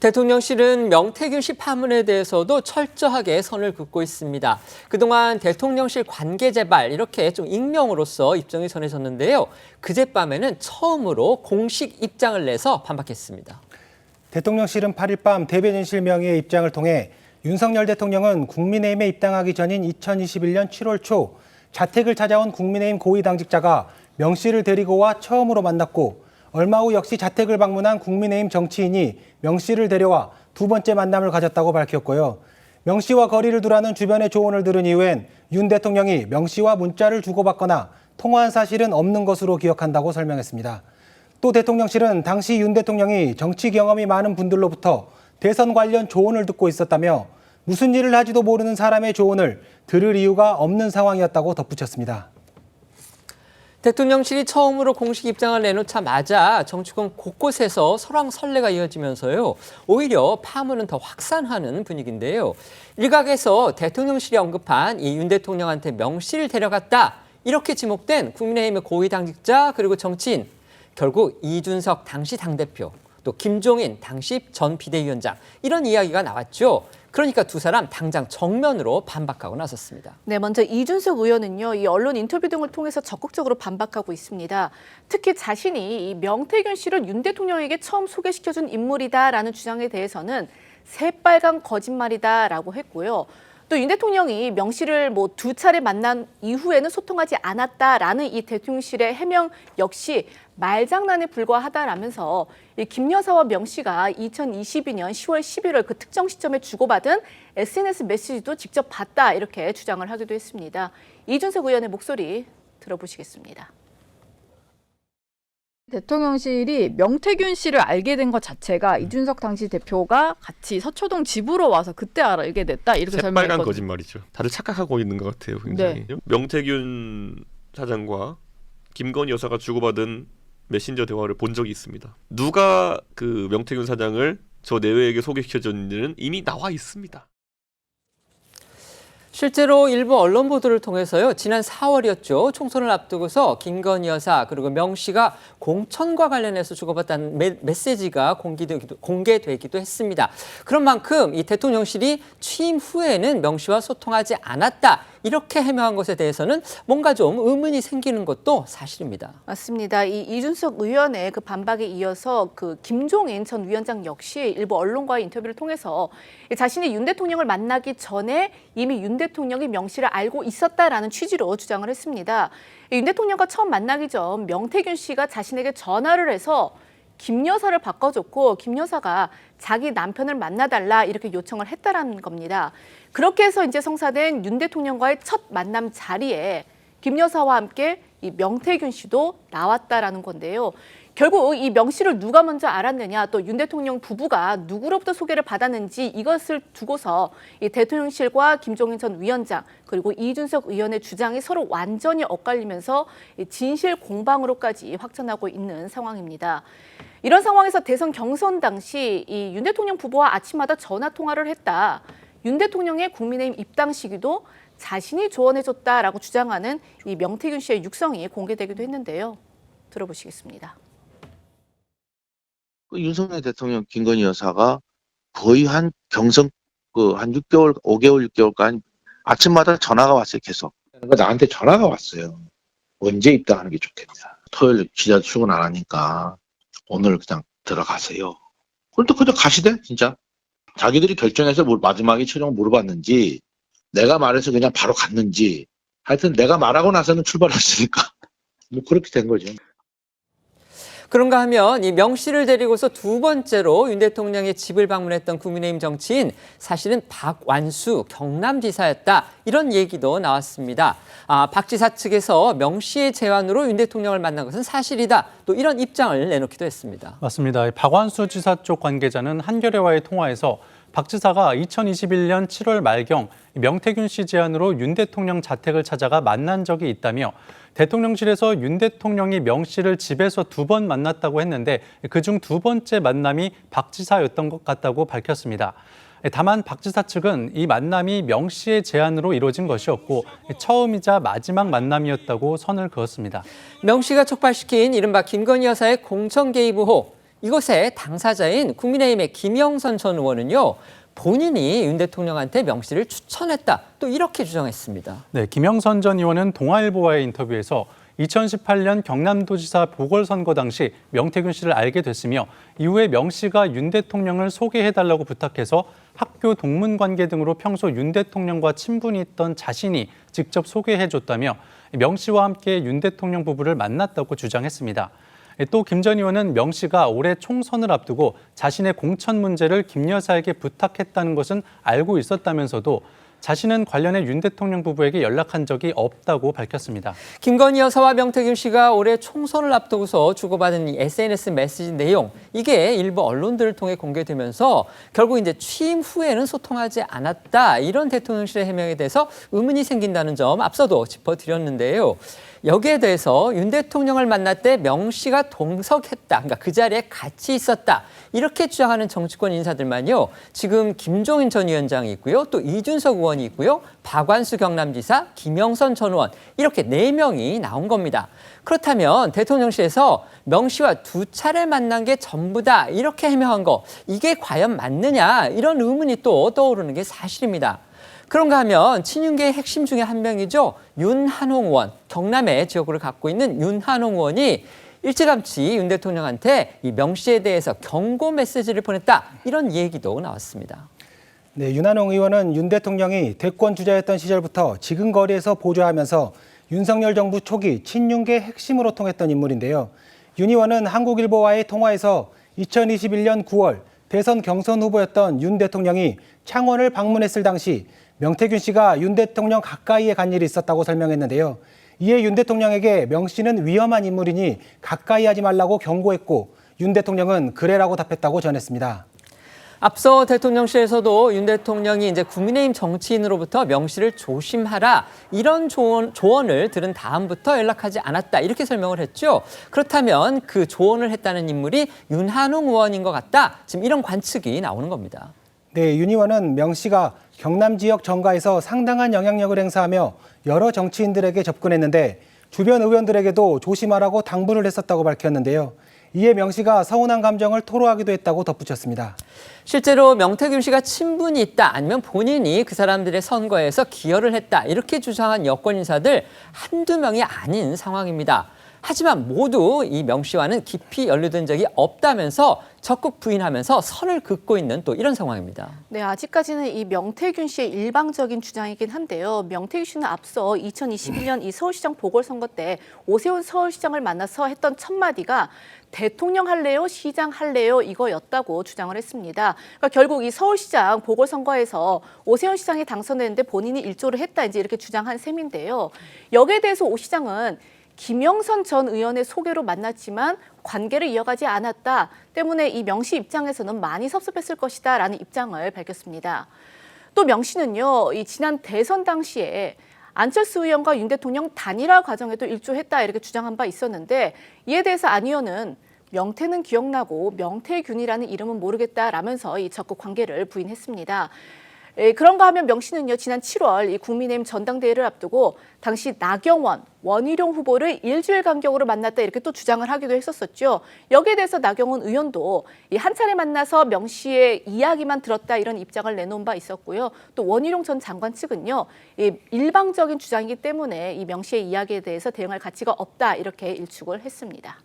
대통령실은 명태균 씨 파문에 대해서도 철저하게 선을 긋고 있습니다. 그동안 대통령실 관계 재발 이렇게 좀 익명으로서 입장이 전해졌는데요. 그젯밤에는 처음으로 공식 입장을 내서 반박했습니다. 대통령실은 8일 밤 대변인실 명의의 입장을 통해 윤석열 대통령은 국민의힘에 입당하기 전인 2021년 7월 초 자택을 찾아온 국민의힘 고위 당직자가 명 씨를 데리고 와 처음으로 만났고 얼마 후 역시 자택을 방문한 국민의힘 정치인이 명 씨를 데려와 두 번째 만남을 가졌다고 밝혔고요. 명 씨와 거리를 두라는 주변의 조언을 들은 이후엔 윤 대통령이 명 씨와 문자를 주고받거나 통화한 사실은 없는 것으로 기억한다고 설명했습니다. 또 대통령실은 당시 윤 대통령이 정치 경험이 많은 분들로부터 대선 관련 조언을 듣고 있었다며 무슨 일을 하지도 모르는 사람의 조언을 들을 이유가 없는 상황이었다고 덧붙였습니다. 대통령실이 처음으로 공식 입장을 내놓자마자 정치권 곳곳에서 설왕설래가 이어지면서요. 오히려 파문은 더 확산하는 분위기인데요. 일각에서 대통령실이 언급한 이 윤 대통령한테 명 씨를 데려갔다. 이렇게 지목된 국민의힘의 고위 당직자 그리고 정치인. 결국 이준석 당시 당대표, 또 김종인 당시 전 비대위원장 이런 이야기가 나왔죠. 그러니까 두 사람 당장 정면으로 반박하고 나섰습니다. 네, 먼저 이준석 의원은요, 이 언론 인터뷰 등을 통해서 적극적으로 반박하고 있습니다. 특히 자신이 이 명태균 씨를 윤 대통령에게 처음 소개시켜준 인물이다라는 주장에 대해서는 새빨간 거짓말이다라고 했고요. 또 윤 대통령이 명 씨를 두 차례 만난 이후에는 소통하지 않았다라는 이 대통령실의 해명 역시 말장난에 불과하다라면서 이 김 여사와 명 씨가 2022년 10월 11월 그 특정 시점에 주고받은 SNS 메시지도 직접 봤다 이렇게 주장을 하기도 했습니다. 이준석 의원의 목소리 들어보시겠습니다. 대통령실이 명태균 씨를 알게 된 것 자체가 이준석 당시 대표가 같이 서초동 집으로 와서 그때 알게 됐다 이렇게 설명했거든요. 새빨간 거짓말이죠. 다들 착각하고 있는 것 같아요. 굉장히. 네. 명태균 사장과 김건희 여사가 주고받은 메신저 대화를 본 적이 있습니다. 누가 그 명태균 사장을 저 내외에게 소개시켜줬는지는 이미 나와 있습니다. 실제로 일부 언론 보도를 통해서요. 지난 4월이었죠. 총선을 앞두고서 김건희 여사 그리고 명 씨가 공천과 관련해서 주고받은 메시지가 공개되기도 했습니다. 그런 만큼 이 대통령실이 취임 후에는 명 씨와 소통하지 않았다. 이렇게 해명한 것에 대해서는 뭔가 좀 의문이 생기는 것도 사실입니다. 맞습니다. 이 이준석 의원의 그 반박에 이어서 그 김종인 전 위원장 역시 일부 언론과의 인터뷰를 통해서 자신이 윤 대통령을 만나기 전에 이미 윤 대통령이 명 씨를 알고 있었다라는 취지로 주장을 했습니다. 윤 대통령과 처음 만나기 전 명태균 씨가 자신에게 전화를 해서 김 여사를 바꿔줬고 김 여사가 자기 남편을 만나달라 이렇게 요청을 했다라는 겁니다. 그렇게 해서 이제 성사된 윤 대통령과의 첫 만남 자리에 김 여사와 함께 이 명태균 씨도 나왔다라는 건데요. 결국 이 명 씨를 누가 먼저 알았느냐 또 윤 대통령 부부가 누구로부터 소개를 받았는지 이것을 두고서 이 대통령실과 김종인 전 위원장 그리고 이준석 의원의 주장이 서로 완전히 엇갈리면서 진실 공방으로까지 확전하고 있는 상황입니다. 이런 상황에서 대선 경선 당시 이 윤 대통령 부부와 아침마다 전화 통화를 했다. 윤 대통령의 국민의힘 입당 시기도 자신이 조언해줬다라고 주장하는 이 명태균 씨의 육성이 공개되기도 했는데요. 들어보시겠습니다. 윤석열 대통령 김건희 여사가 거의 한 경선 한 6개월, 5개월, 6개월간 아침마다 전화가 왔어요. 계속. 나한테 전화가 왔어요. 언제 입당하는 게 좋겠냐. 토요일 기자 출근 안 하니까 오늘 그냥 들어가세요. 그런데 그냥 가시대 진짜. 자기들이 결정해서 마지막에 최종 물어봤는지 내가 말해서 그냥 바로 갔는지 하여튼 내가 말하고 나서는 출발했으니까 그렇게 된 거죠. 그런가 하면 이 명 씨를 데리고서 두 번째로 윤 대통령의 집을 방문했던 국민의힘 정치인 사실은 박완수 경남지사였다. 이런 얘기도 나왔습니다. 박 지사 측에서 명 씨의 제안으로 윤 대통령을 만난 것은 사실이다. 또 이런 입장을 내놓기도 했습니다. 맞습니다. 박완수 지사 쪽 관계자는 한겨레와의 통화에서 박 지사가 2021년 7월 말경 명태균 씨 제안으로 윤 대통령 자택을 찾아가 만난 적이 있다며 대통령실에서 윤 대통령이 명 씨를 집에서 2번 만났다고 했는데 그중 두 번째 만남이 박 지사였던 것 같다고 밝혔습니다. 다만 박 지사 측은 이 만남이 명 씨의 제안으로 이루어진 것이었고 처음이자 마지막 만남이었다고 선을 그었습니다. 명 씨가 촉발시킨 이른바 김건희 여사의 공천 개입 의혹. 이곳의 당사자인 국민의힘의 김영선 전 의원은요. 본인이 윤 대통령한테 명 씨를 추천했다. 또 이렇게 주장했습니다. 네, 김영선 전 의원은 동아일보와의 인터뷰에서 2018년 경남도지사 보궐선거 당시 명태균 씨를 알게 됐으며 이후에 명 씨가 윤 대통령을 소개해달라고 부탁해서 학교 동문관계 등으로 평소 윤 대통령과 친분이 있던 자신이 직접 소개해줬다며 명 씨와 함께 윤 대통령 부부를 만났다고 주장했습니다. 또 김 전 의원은 명 씨가 올해 총선을 앞두고 자신의 공천 문제를 김 여사에게 부탁했다는 것은 알고 있었다면서도 자신은 관련해 윤 대통령 부부에게 연락한 적이 없다고 밝혔습니다. 김건희 여사와 명태균 씨가 올해 총선을 앞두고서 주고받은 이 SNS 메시지 내용, 이게 일부 언론들을 통해 공개되면서 결국 이제 취임 후에는 소통하지 않았다, 이런 대통령실의 해명에 대해서 의문이 생긴다는 점 앞서도 짚어드렸는데요. 여기에 대해서 윤 대통령을 만날 때 명 씨가 동석했다, 그러니까 그 자리에 같이 있었다, 이렇게 주장하는 정치권 인사들만요. 지금 김종인 전 위원장이 있고요. 또 이준석 의원이 있고요. 박완수 경남지사, 김영선 전 의원, 이렇게 4명이 나온 겁니다. 그렇다면 대통령실에서 명 씨와 2차례 만난 게 전부다, 이렇게 해명한 거, 이게 과연 맞느냐, 이런 의문이 또 떠오르는 게 사실입니다. 그런가 하면 친윤계의 핵심 중에 한 명이죠. 윤한홍 의원, 경남의 지역구를 갖고 있는 윤한홍 의원이 일찌감치 윤 대통령한테 이 명 씨에 대해서 경고 메시지를 보냈다, 이런 얘기도 나왔습니다. 네, 윤한홍 의원은 윤 대통령이 대권 주자였던 시절부터 지금 거리에서 보좌하면서 윤석열 정부 초기 친윤계 핵심으로 통했던 인물인데요. 윤 의원은 한국일보와의 통화에서 2021년 9월 대선 경선 후보였던 윤 대통령이 창원을 방문했을 당시 명태균 씨가 윤 대통령 가까이에 간 일이 있었다고 설명했는데요. 이에 윤 대통령에게 명 씨는 위험한 인물이니 가까이 하지 말라고 경고했고 윤 대통령은 그래라고 답했다고 전했습니다. 앞서 대통령실에서도 윤 대통령이 이제 국민의힘 정치인으로부터 명 씨를 조심하라, 이런 조언을 들은 다음부터 연락하지 않았다, 이렇게 설명을 했죠. 그렇다면 그 조언을 했다는 인물이 윤한홍 의원인 것 같다, 지금 이런 관측이 나오는 겁니다. 네, 윤 의원은 명 씨가 경남 지역 정가에서 상당한 영향력을 행사하며 여러 정치인들에게 접근했는데 주변 의원들에게도 조심하라고 당부를 했었다고 밝혔는데요. 이에 명 씨가 서운한 감정을 토로하기도 했다고 덧붙였습니다. 실제로 명태균 씨가 친분이 있다, 아니면 본인이 그 사람들의 선거에서 기여를 했다, 이렇게 주장한 여권 인사들 한두 명이 아닌 상황입니다. 하지만 모두 이 명 씨와는 깊이 연루된 적이 없다면서 적극 부인하면서 선을 긋고 있는 또 이런 상황입니다. 네, 아직까지는 이 명태균 씨의 일방적인 주장이긴 한데요. 명태균 씨는 앞서 2021년 이 서울시장 보궐선거 때 오세훈 서울시장을 만나서 했던 첫 마디가 대통령 할래요, 시장 할래요, 이거였다고 주장을 했습니다. 그러니까 결국 이 서울시장 보궐선거에서 오세훈 시장이 당선됐는데 본인이 일조를 했다, 이제 이렇게 주장한 셈인데요. 여기에 대해서 오 시장은 김영선 전 의원의 소개로 만났지만 관계를 이어가지 않았다 때문에 이 명 씨 입장에서는 많이 섭섭했을 것이다 라는 입장을 밝혔습니다. 또 명 씨는요, 이 지난 대선 당시에 안철수 의원과 윤 대통령 단일화 과정에도 일조했다, 이렇게 주장한 바 있었는데 이에 대해서 안 의원은 명태는 기억나고 명태균이라는 이름은 모르겠다라면서 이 적극 관계를 부인했습니다. 그런가 하면 명 씨는요, 지난 7월 이 국민의힘 전당대회를 앞두고 당시 나경원, 원희룡 후보를 일주일 간격으로 만났다, 이렇게 또 주장을 하기도 했었었죠. 여기에 대해서 나경원 의원도 이 한 차례 만나서 명 씨의 이야기만 들었다, 이런 입장을 내놓은 바 있었고요. 또 원희룡 전 장관 측은요, 이 일방적인 주장이기 때문에 이 명 씨의 이야기에 대해서 대응할 가치가 없다, 이렇게 일축을 했습니다.